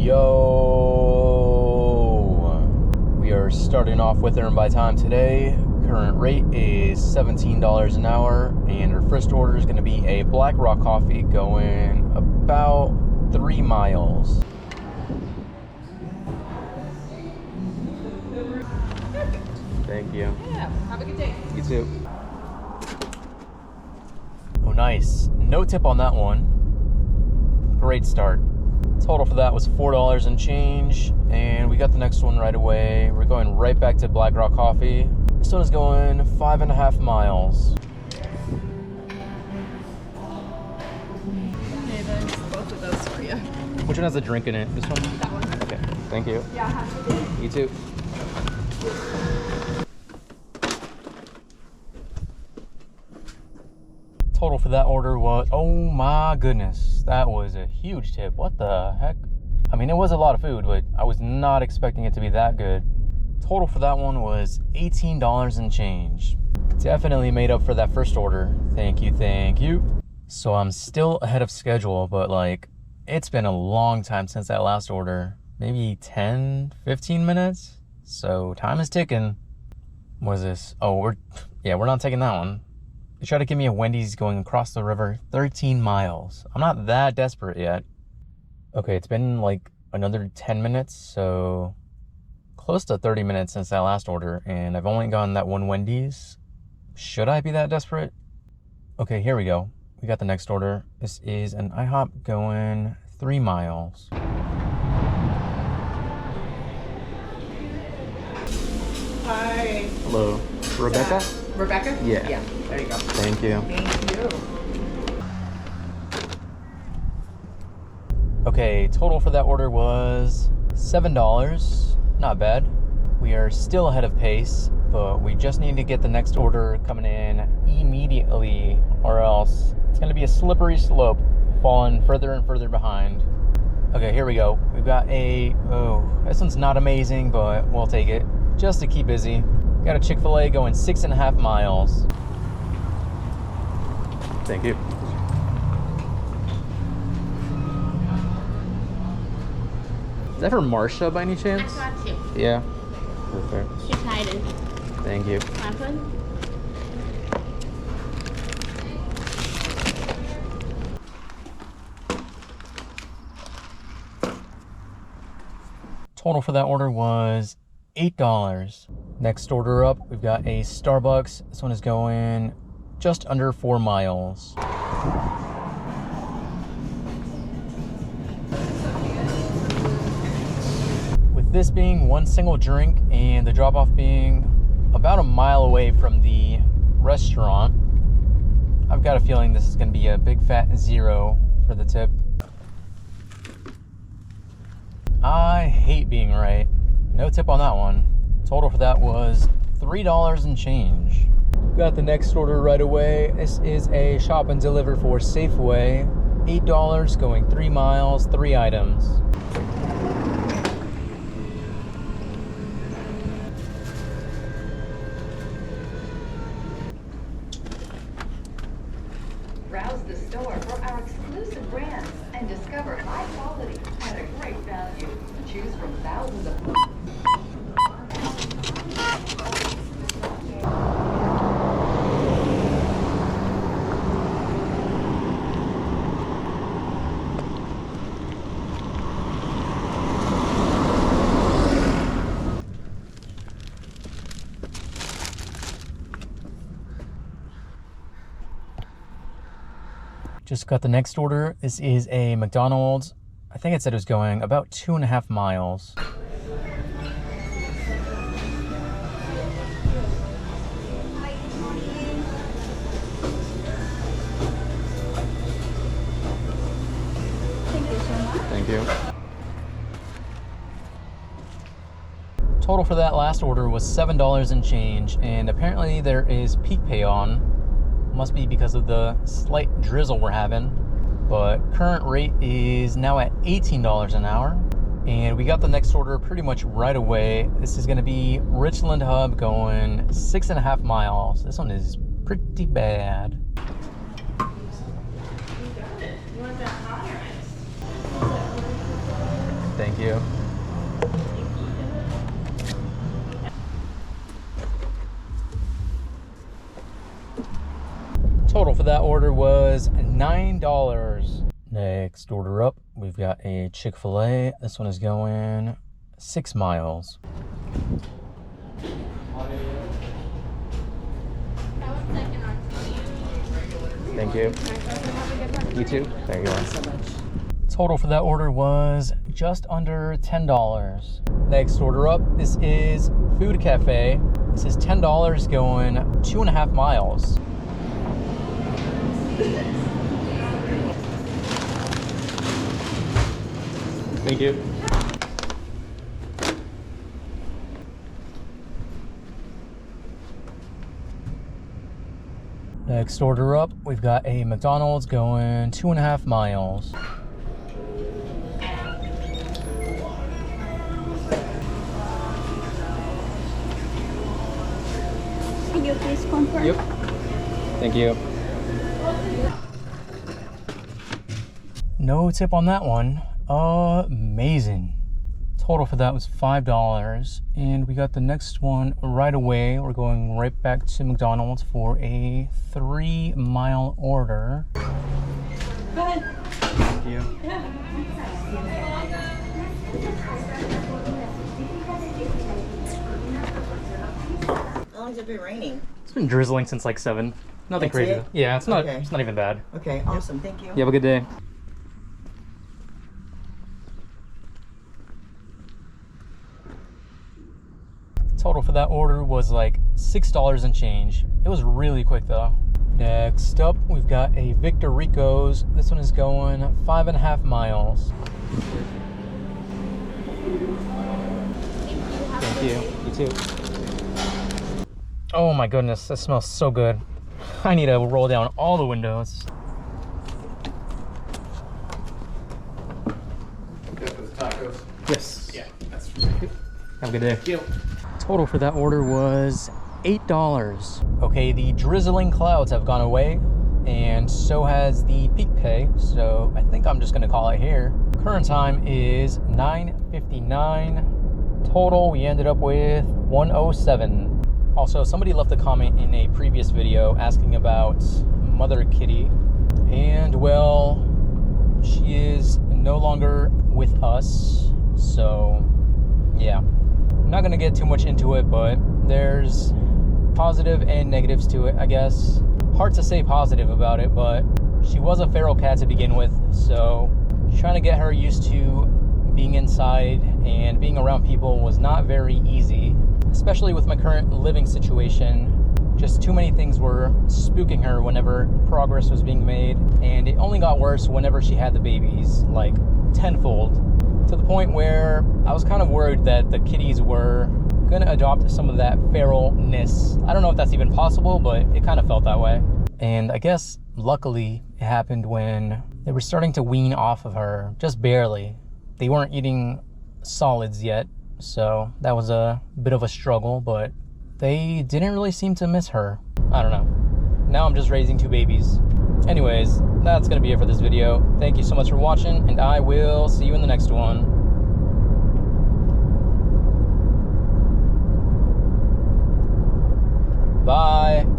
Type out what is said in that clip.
Yo, we are starting off with Earn by Time today. Current rate is $17 an hour, and our first order is going to be a Black Rock coffee going about 3 miles. Thank you. Yeah, have a good day. You too. Oh, nice. No tip on that one. Great start. Total for that was $4 and change, and we got the next one right away. We're going right back to Black Rock Coffee. This one is going 5.5 miles. Okay, then both of those for you. Which one has a drink in it? This one? That one. Okay, thank you. Yeah, have a good day. You too. Total for that order was, oh my goodness, that was a huge tip. What the heck? I mean, it was a lot of food, but I was not expecting it to be that good. Total for that one was $18 and change. Definitely made up for that first order. Thank you, thank you. So I'm still ahead of schedule, but like, it's been a long time since that last order. Maybe 10, 15 minutes? So time is ticking. What is this? Oh, we're not taking that one. They tried to give me a Wendy's going across the river 13 miles. I'm not that desperate yet. Okay, it's been like another 10 minutes, so close to 30 minutes since that last order, and I've only gotten that one Wendy's. Should I be that desperate? Okay, here we go. We got the next order. This is an IHOP going 3 miles. Hi. Hello. Rebecca? Rebecca? Yeah. Yeah, there you go. Thank you. Thank you. Okay, total for that order was $7. Not bad. We are still ahead of pace, but we just need to get the next order coming in immediately, or else it's going to be a slippery slope, falling further and further behind. Okay, here we go. We've got this one's not amazing, but we'll take it just to keep busy. Got a Chick-fil-A going 6.5 miles. Thank you. Is that for Marsha by any chance? I got you. Yeah. Perfect. She's hiding. Thank you. Happen? Total for that order was $8. Next order up, we've got a Starbucks. This one is going just under 4 miles. With this being one single drink and the drop-off being about a mile away from the restaurant, I've got a feeling this is going to be a big fat 0 for the tip. I hate being right. No tip on that one. Total for that was $3 and change. Got the next order right away. This is a shop and deliver for Safeway. $8 going 3 miles, 3 items. Browse the store for our exclusive brands and discover high quality at a great value. Choose from thousands of... Just got the next order. This is a McDonald's. I think it said it was going about 2.5 miles. Thank you. Total for that last order was $7 and change, and apparently there is peak pay on. Must be because of the slight drizzle we're having, but current rate is now at $18 an hour, and we got the next order pretty much right away. This is going to be Richland Hub going 6.5 miles. This one is pretty bad. Thank you. Total for that order was $9. Next order up, we've got a Chick-fil-A. This one is going 6 miles. Thank you. You too. There you go. Total for that order was just under $10. Next order up, this is Food Cafe. This is $10 going 2.5 miles. Thank you. Next order up, we've got a McDonald's going 2.5 miles. Can you please confirm? Yep. Thank you. No tip on that one. Amazing. Total for that was $5, and we got the next one right away. We're going right back to McDonald's for a 3-mile order. Go ahead. Thank you. How long has it been raining? It's been drizzling since like 7. Nothing That's crazy. it? Yeah, it's not. Okay. It's not even bad. Okay, awesome. Thank you. You have a good day. Total for that order was like $6 and change. It was really quick though. Next up, we've got a Victor Rico's. This one is going 5.5 miles. Thank you. You too. Oh my goodness, that smells so good. I need to roll down all the windows. Good for the tacos. Yes. Yeah, that's Have a good day. deal. Total for that order was $8. Okay, the drizzling clouds have gone away, and so has the peak pay, so I think I'm just gonna call it here. Current time is 9:59. Total, we ended up with 107. Also, somebody left a comment in a previous video asking about Mother Kitty, and well, she is no longer with us, so yeah. I'm not gonna get too much into it, but there's positive and negatives to it, I guess. Hard to say positive about it, but she was a feral cat to begin with, so trying to get her used to being inside and being around people was not very easy, especially with my current living situation. Just too many things were spooking her whenever progress was being made, and it only got worse whenever she had the babies, like tenfold. To the point where I was kind of worried that the kitties were gonna adopt some of that feralness. I don't know if that's even possible, but it kind of felt that way. And I guess luckily it happened when they were starting to wean off of her, just barely. They weren't eating solids yet, so that was a bit of a struggle, but they didn't really seem to miss her. I don't know. Now I'm just raising 2 babies. Anyways, that's gonna be it for this video. Thank you so much for watching, and I will see you in the next one.